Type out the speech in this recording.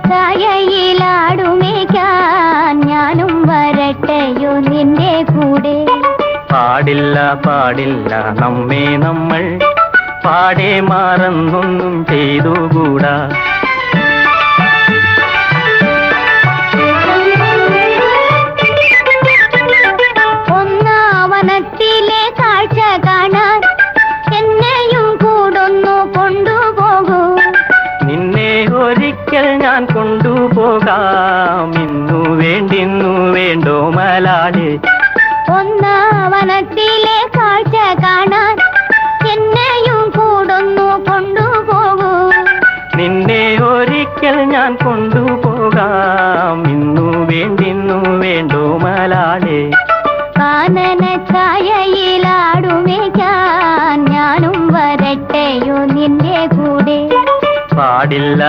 ചായയിലാടുമേക്കാൻ ഞാനും വരട്ടെയോ നിന്റെ കൂടെ. പാടില്ല പാടില്ല നമ്മെ നമ്മൾ പാടെ മാറന്നൊന്നും ചെയ്തുകൂടാ. ഒന്നാവനത്തിലെ കാഴ്ച കാണാൻ എന്നെയും കൂടൊന്നു കൊണ്ടുപോകൂ. നിന്നെ ഒരിക്കൽ ഞാൻ കൊണ്ടുപോകാം, ഇന്നു വേണ്ടിന്നു വേണ്ടോ മലാളെ. ഒന്നാവനത്തിലെ കാഴ്ച കാണാൻ എന്നെയും കൂടൊന്നു കൊണ്ടുപോകൂ. നിന്നെ ഒരിക്കൽ ഞാൻ കൊണ്ടുപോകാം, ഇന്നു വേണ്ടിന്നു വേണ്ടോ മലാളെ. കാനന ചായയിലാടുമേക്കാൻ ഞാനും വരട്ടെയോ നിന്റെ കൂടെ. പാടില്ല